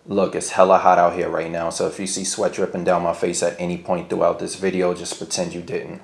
Look, it's hella hot out here right now, so if you see sweat dripping down my face at any point throughout this video, just pretend you didn't.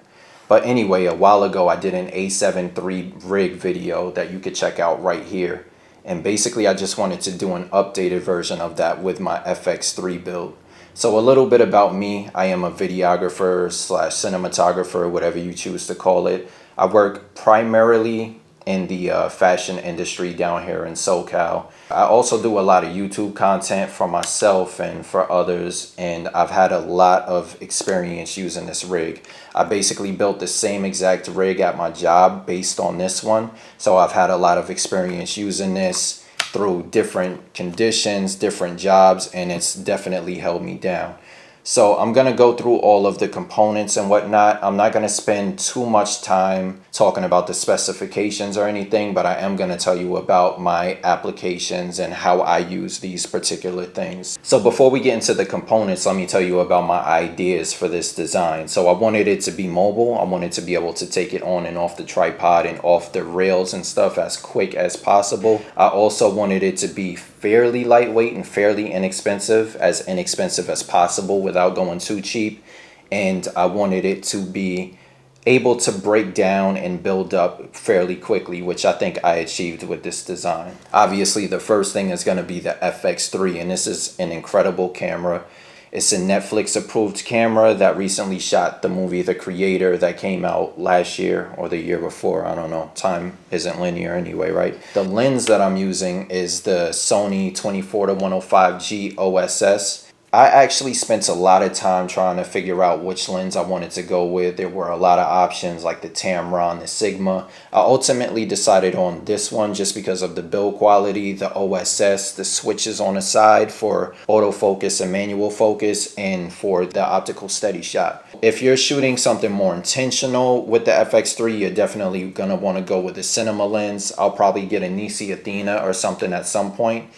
But anyway, a while ago I did an A7 III rig video that you could check out right here. And basically I just wanted to do an updated version of that with my FX3 build. So a little bit about me. I am a videographer slash cinematographer, whatever you choose to call it. I work primarily in the fashion industry down here in SoCal. I also do a lot of YouTube content for myself and for others, and I've had a lot of experience using this rig. I basically built the same exact rig at my job based on this one, so I've had a lot of experience using this through different conditions, different jobs, and it's definitely held me down. So I'm going to go through all of the components and whatnot. I'm not going to spend too much time talking about the specifications or anything, but I am going to tell you about my applications and how I use these particular things. So before we get into the components, let me tell you about my ideas for this design. So I wanted it to be mobile. I wanted to be able to take it on and off the tripod and off the rails and stuff as quick as possible. I also wanted it to be fairly lightweight and fairly inexpensive as possible without going too cheap. And I wanted it to be able to break down and build up fairly quickly, which I think I achieved with this design. Obviously, the first thing is going to be the FX3, and this is an incredible camera. It's a Netflix approved camera that recently shot the movie The Creator that came out last year or the year before. I don't know. Time isn't linear anyway, right? The lens that I'm using is the Sony 24-105G OSS. I actually spent a lot of time trying to figure out which lens I wanted to go with. There were a lot of options like the Tamron, the Sigma. I ultimately decided on this one just because of the build quality, the OSS, the switches on the side for autofocus and manual focus, and for the optical steady shot. If you're shooting something more intentional with the FX3, you're definitely going to want to go with the cinema lens. I'll probably get a Nisi Athena or something at some point.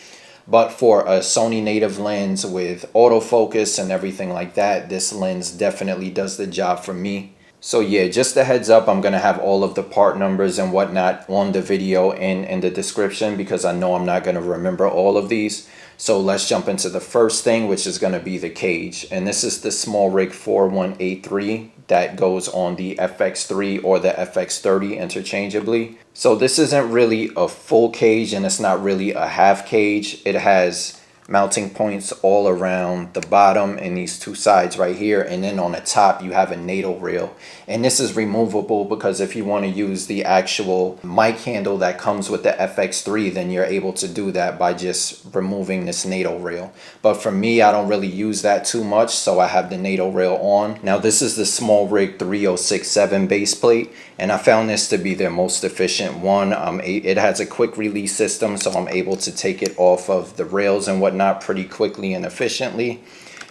But for a Sony native lens with autofocus and everything like that, this lens definitely does the job for me. So yeah, just a heads up, I'm going to have all of the part numbers and whatnot on the video and in the description because I know I'm not going to remember all of these. So let's jump into the first thing, which is going to be the cage. And this is the smallrig 4183 that goes on the FX3 or the FX30 interchangeably. So this isn't really a full cage and it's not really a half cage. It has mounting points all around the bottom and these two sides right here, and then on the top you have a NATO rail, and this is removable because if you want to use the actual mic handle that comes with the FX3, then you're able to do that by just removing this NATO rail. But for me, I don't really use that too much, so I have the NATO rail on. Now this is the smallrig 3067 base plate, and I found this to be their most efficient one. It has a quick release system, so I'm able to take it off of the rails and whatnot pretty quickly and efficiently.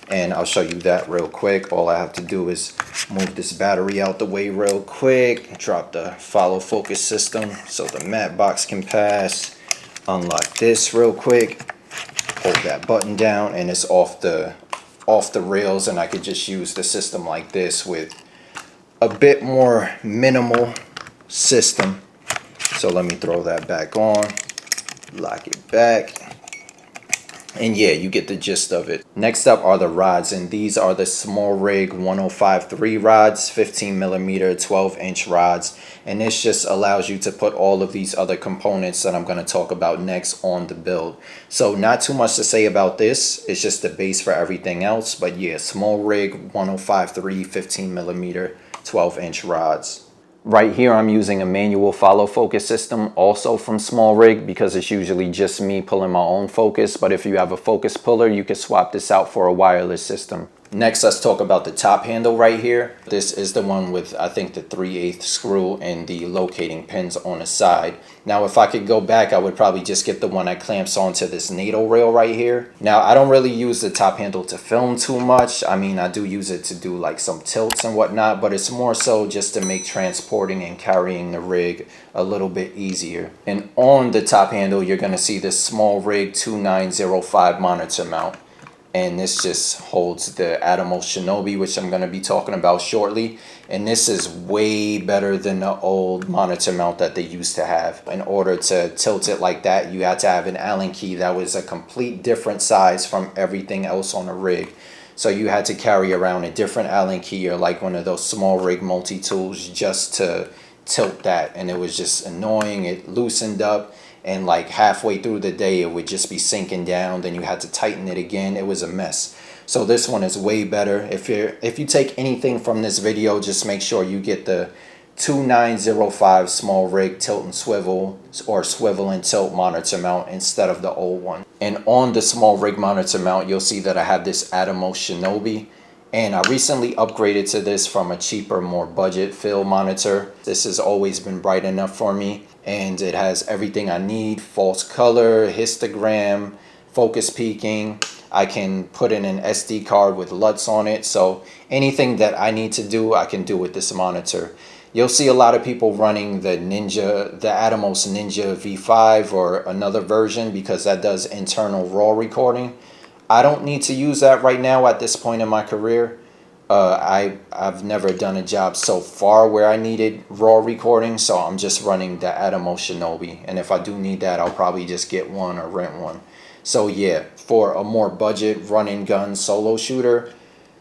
And I'll show you that real quick. All I have to do is move this battery out the way real quick, drop the follow focus system so the matte box can pass, unlock this real quick, hold that button down, and it's off the rails, and I could just use the system like this with a bit more minimal system. So let me throw that back on, lock it back, and yeah, you get the gist of it. Next up are the rods, and these are the smallrig 1053 rods, 15mm 12-inch rods, and this just allows you to put all of these other components that I'm going to talk about next on the build. So not too much to say about this, it's just the base for everything else. But yeah, smallrig 1053 15mm 12-inch rods. Right here I'm using a manual follow focus system, also from smallrig, because it's usually just me pulling my own focus, but if you have a focus puller, you can swap this out for a wireless system. Next, let's talk about the top handle right here. This is the one with, I think, the 3/8 screw and the locating pins on the side. Now, if I could go back, I would probably just get the one that clamps onto this NATO rail right here. Now, I don't really use the top handle to film too much. I mean, I do use it to do like some tilts and whatnot, but it's more so just to make transporting and carrying the rig a little bit easier. And on the top handle, you're going to see this smallrig 2905 monitor mount. and this just holds the Atomos Shinobi, which I'm going to be talking about shortly. And this is way better than the old monitor mount that they used to have. In order to tilt it like that, you had to have an Allen key that was a complete different size from everything else on the rig. So you had to carry around a different Allen key or like one of those SmallRig multi-tools just to tilt that, and it was just annoying. It loosened up, and like halfway through the day it would just be sinking down, then you had to tighten it again. It was a mess. So this one is way better. If you take anything from this video, just make sure you get the 2905 SmallRig tilt and swivel, or swivel and tilt monitor mount instead of the old one. And on the SmallRig monitor mount, you'll see that I have this Atomos Shinobi, and I recently upgraded to this from a cheaper, more budget fill monitor. This has always been bright enough for me, and it has everything I need: false color, histogram, focus peaking. I can put in an SD card with LUTs on it, so anything that I need to do, I can do with this monitor. You'll see a lot of people running the Atomos Ninja V5 or another version, because that does internal RAW recording. I don't need to use that right now at this point in my career. I've never done a job so far where I needed RAW recording, so I'm just running the Atomos Shinobi. And if I do need that, I'll probably just get one or rent one. So yeah, for a more budget run and gun solo shooter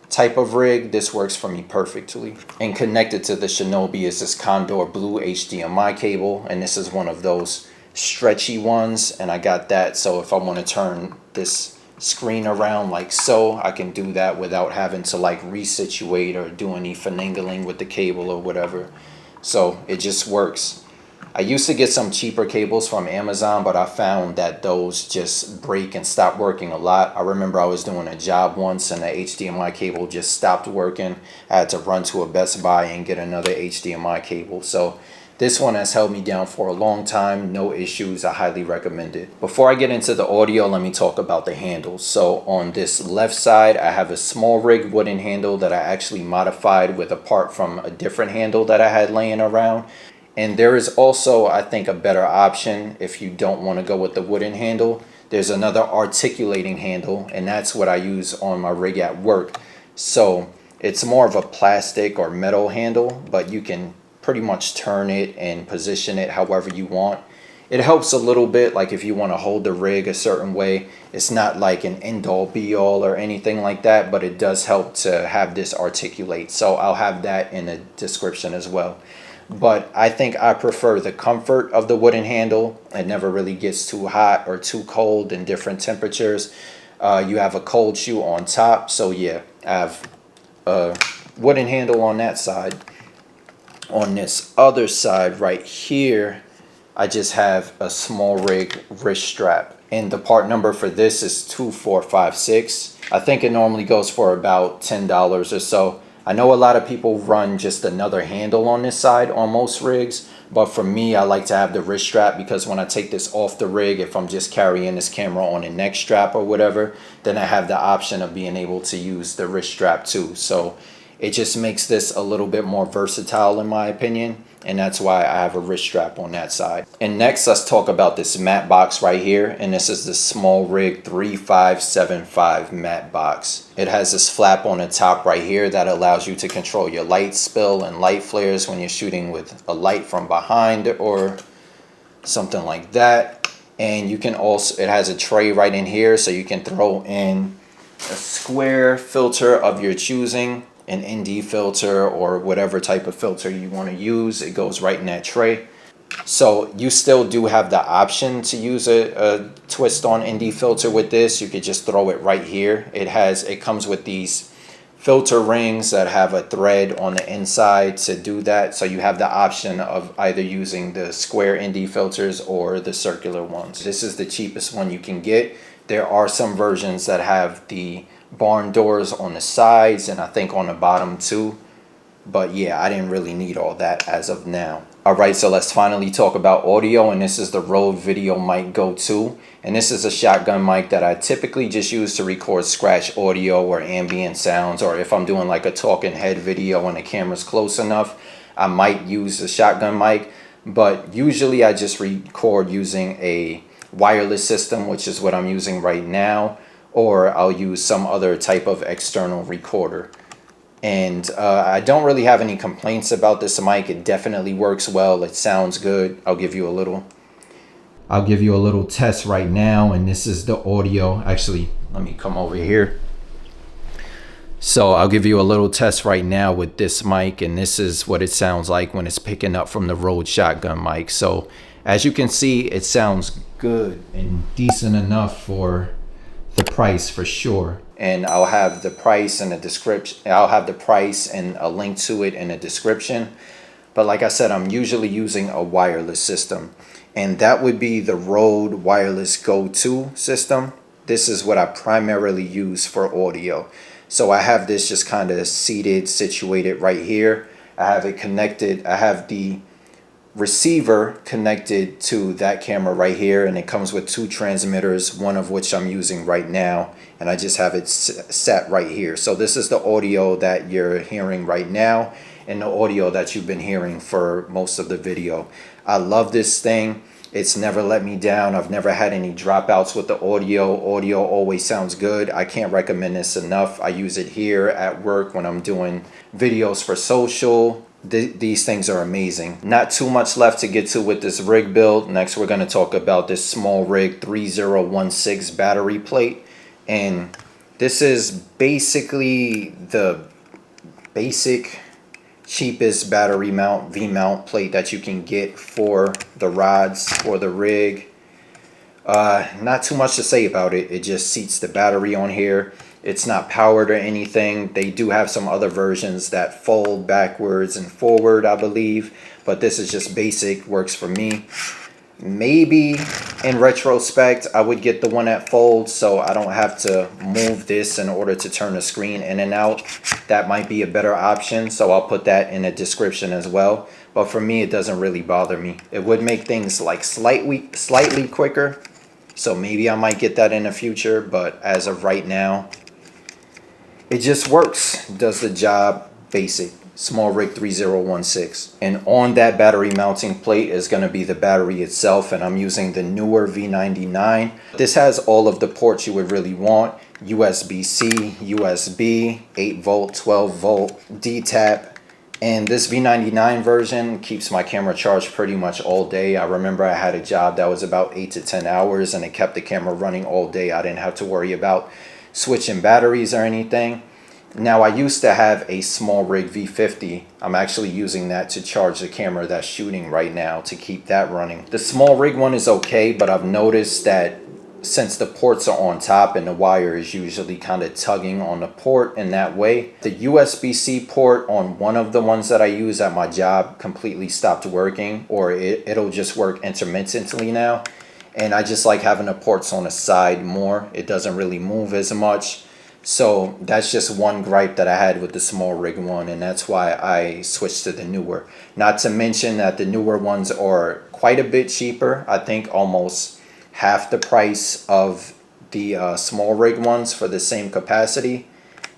type of rig, this works for me perfectly. And connected to the Shinobi is this Kondor blue HDMI cable, and this is one of those stretchy ones, and I got that so if I want to turn this screen around like so, I can do that without having to like resituate or do any finagling with the cable or whatever. So it just works. I used to get some cheaper cables from Amazon, but I found that those just break and stop working a lot. I remember I was doing a job once and the HDMI cable just stopped working. I had to run to a Best Buy and get another HDMI cable. So this one has held me down for a long time, no issues. I highly recommend it. Before I get into the audio, let me talk about the handles. So on this left side, I have a SmallRig wooden handle that I actually modified with a part from a different handle that I had laying around. And there is also, I think, a better option if you don't want to go with the wooden handle. There's another articulating handle, and that's what I use on my rig at work. So it's more of a plastic or metal handle, but you can pretty much turn it and position it however you want. It helps a little bit, like if you want to hold the rig a certain way. It's not like an end-all be-all or anything like that, but it does help to have this articulate. So I'll have that in the description as well. But I think I prefer the comfort of the wooden handle. It never really gets too hot or too cold in different temperatures. You have a cold shoe on top, so yeah, I have a wooden handle on that side. On this other side right here, I just have a SmallRig wrist strap, and the part number for this is 2456. I think it normally goes for about $10 or so. I know a lot of people run just another handle on this side on most rigs, but for me, I like to have the wrist strap, because when I take this off the rig, if I'm just carrying this camera on a neck strap or whatever, then I have the option of being able to use the wrist strap too. So it just makes this a little bit more versatile in my opinion, and that's why I have a wrist strap on that side. And next, let's talk about this matte box right here, and this is the SmallRig 3575 matte box. It has this flap on the top right here that allows you to control your light spill and light flares when you're shooting with a light from behind or something like that. And you can also, it has a tray right in here, so you can throw in a square filter of your choosing, an ND filter or whatever type of filter you want to use. It goes right in that tray. So you still do have the option to use a twist on ND filter with this. You could just throw it right here. It comes with these filter rings that have a thread on the inside to do that. So you have the option of either using the square ND filters or the circular ones. This is the cheapest one you can get. There are some versions that have the barn doors on the sides and I think on the bottom too, but yeah, I didn't really need all that as of now. Alright, so let's finally talk about audio, and this is the Rode VideoMic Go 2, and this is a shotgun mic that I typically just use to record scratch audio or ambient sounds, or if I'm doing like a talking head video and the camera's close enough, I might use the shotgun mic, but usually I just record using a wireless system, which is what I'm using right now, or I'll use some other type of external recorder. And I don't really have any complaints about this mic. It definitely works well. It sounds good. I'll give you a little test right now, and this is the audio. Actually, let me come over here. So I'll give you a little test right now with this mic, and this is what it sounds like when it's picking up from the Rode shotgun mic. So as you can see, it sounds good and decent enough for the price for sure. And I'll have the price and a description. I'll have the price and a link to it in the description. But like I said, I'm usually using a wireless system, and that would be the Rode Wireless Go 2 system. This is what I primarily use for audio. So I have this just kind of situated right here. I have it connected. I have the receiver connected to that camera right here, and it comes with two transmitters, one of which I'm using right now, and I just have it set right here. So this is the audio that you're hearing right now and the audio that you've been hearing for most of the video. I love this thing. It's never let me down. I've never had any dropouts with the audio. Audio always sounds good. I can't recommend this enough. I use it here at work when I'm doing videos for social. These things are amazing. Not too much left to get to with this rig build. Next, we're going to talk about this SmallRig 3016 battery plate. And this is basically the basic cheapest battery mount V-mount plate that you can get for the rods for the rig. Not too much to say about it. It just seats the battery on here. It's not powered or anything. They do have some other versions that fold backwards and forward, I believe, but this is just basic, works for me. Maybe in retrospect I would get the one that folds so I don't have to move this in order to turn the screen in and out. That might be a better option, so I'll put that in the description as well. But for me, it doesn't really bother me. It would make things like slightly quicker, so maybe I might get that in the future, but as of right now, it just works, does the job. Basic SmallRig 3016. And on that battery mounting plate is going to be the battery itself, and I'm using the neewer V99. This has all of the ports you would really want: USB-C, USB, 8 volt, 12 volt, D-tap. And this V99 version keeps my camera charged pretty much all day. I remember I had a job that was about 8 to 10 hours, and it kept the camera running all day. I didn't have to worry about switching batteries or anything. Now, I used to have a SmallRig V50. I'm actually using that to charge the camera that's shooting right now to keep that running. The SmallRig one is okay, but I've noticed that since the ports are on top and the wire is usually kind of tugging on the port in that way, the USB-C port on one of the ones that I use at my job completely stopped working, or it'll just work intermittently now. And I just like having the ports on the side more. It doesn't really move as much. So that's just one gripe that I had with the SmallRig one, and that's why I switched to the neewer. Not to mention that the neewer ones are quite a bit cheaper. I think almost half the price of the SmallRig ones for the same capacity,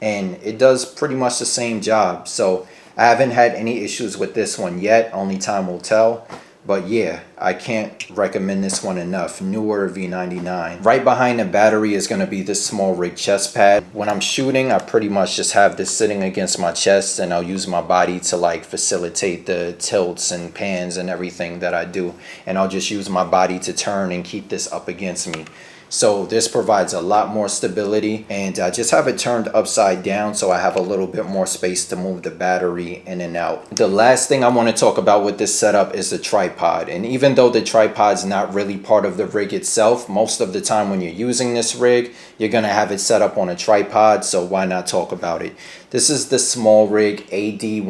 and it does pretty much the same job. So I haven't had any issues with this one yet. Only time will tell. But yeah, I can't recommend this one enough. Neewer V99. Right behind the battery is going to be this SmallRig chest pad. When I'm shooting, I pretty much just have this sitting against my chest, and I'll use my body to like facilitate the tilts and pans and everything that I do. And I'll just use my body to turn and keep this up against me. So this provides a lot more stability, and I just have it turned upside down so I have a little bit more space to move the battery in and out. The last thing I want to talk about with this setup is the tripod. And even though the tripod's not really part of the rig itself, most of the time when you're using this rig, you're going to have it set up on a tripod, so why not talk about it? This is the SmallRig AD100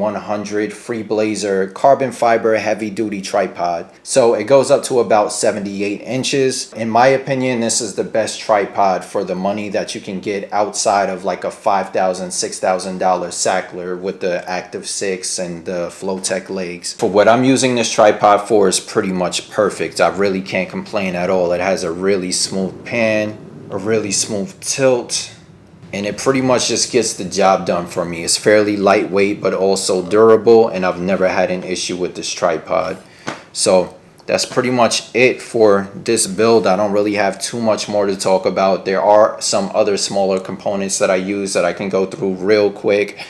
Freeblazer carbon fiber heavy duty tripod. So it goes up to about 78 inches. In my opinion, this is the best tripod for the money that you can get outside of like a $5,000, $6,000 Sackler with the Active 6 and the Flowtech legs. For what I'm using this tripod for is pretty much perfect. I really can't complain at all. It has a really smooth pan, a really smooth tilt, and it pretty much just gets the job done for me. It's fairly lightweight but also durable, and I've never had an issue with this tripod. So that's pretty much it for this build. I don't really have too much more to talk about. There are some other smaller components that I use that I can go through real quick.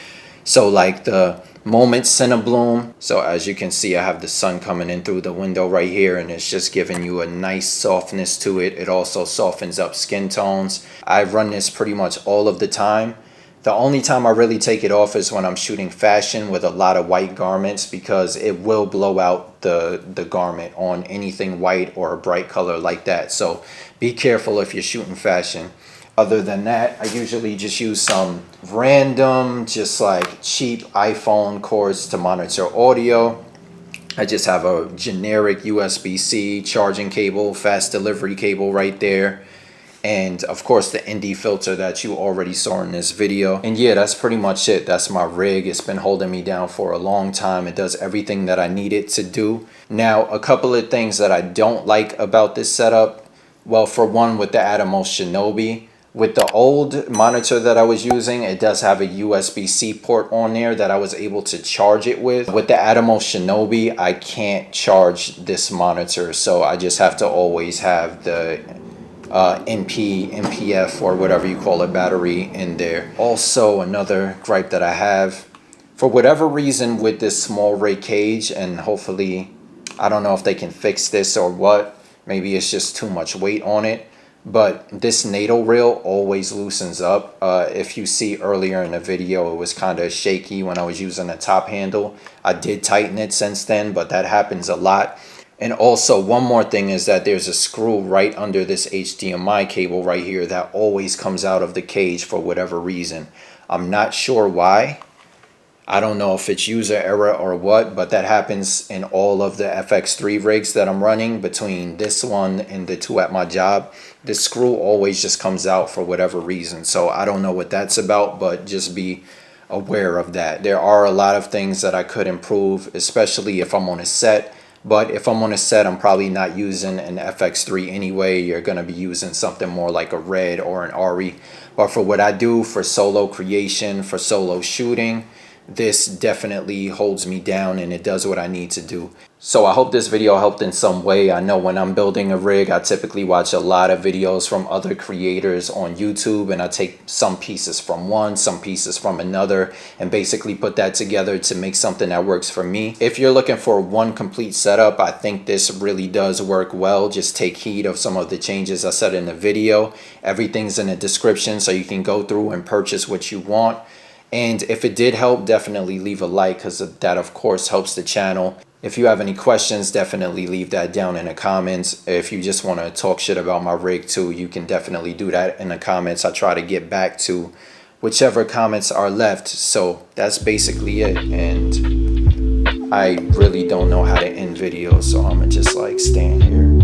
So like the moment Cinebloom. So as you can see, I have the sun coming in through the window right here, and it's just giving you a nice softness to it. It also softens up skin tones. I run this pretty much all of the time. The only time I really take it off is when I'm shooting fashion with a lot of white garments, because it will blow out the garment on anything white or a bright color like that. So be careful if you're shooting fashion. Other than that, I usually just use some random, just like cheap iPhone cords to monitor audio. I just have a generic USB-C charging cable, fast delivery cable right there. And of course the ND filter that you already saw in this video. And yeah, that's pretty much it. That's my rig. It's been holding me down for a long time. It does everything that I need it to do. Now, a couple of things that I don't like about this setup. Well, for one, with the Atomos Shinobi, with the old monitor that I was using, it does have a USB-C port on there that I was able to charge it with. With the Atomos Shinobi, I can't charge this monitor, so I just have to always have the NPF or whatever you call it battery in there. Also, another gripe that I have, for whatever reason with this smallrig cage, and hopefully, I don't know if they can fix this or what, maybe it's just too much weight on it, but this NATO reel always loosens up. If you see earlier in the video, it was kind of shaky when I was using the top handle. I did tighten it since then, but that happens a lot. And also, one more thing is that there's a screw right under this HDMI cable right here that always comes out of the cage for whatever reason. I'm not sure why. I don't know if it's user error or what, but that happens in all of the fx3 rigs that I'm running. Between this one and the two at my job, this screw always just comes out for whatever reason. So I don't know what that's about, but just be aware of that. There are a lot of things that I could improve, especially if I'm on a set. But if I'm on a set, I'm probably not using an fx3 anyway. You're going to be using something more like a Red or an RE. But for what I do for solo creation, for solo shooting, this definitely holds me down and it does what I need to do. So I hope this video helped in some way. I know when I'm building a rig, I typically watch a lot of videos from other creators on YouTube, and I take some pieces from one, some pieces from another, and basically put that together to make something that works for me. If you're looking for one complete setup, I think this really does work well. Just take heed of some of the changes I said in the video. Everything's in the description so you can go through and purchase what you want. And if it did help, definitely leave a like, because that of course helps the channel. If you have any questions, definitely leave that down in the comments. If you just want to talk shit about my rig too, you can definitely do that in the comments. I try to get back to whichever comments are left. So that's basically it. And I really don't know how to end videos, so I'm gonna just like stand here.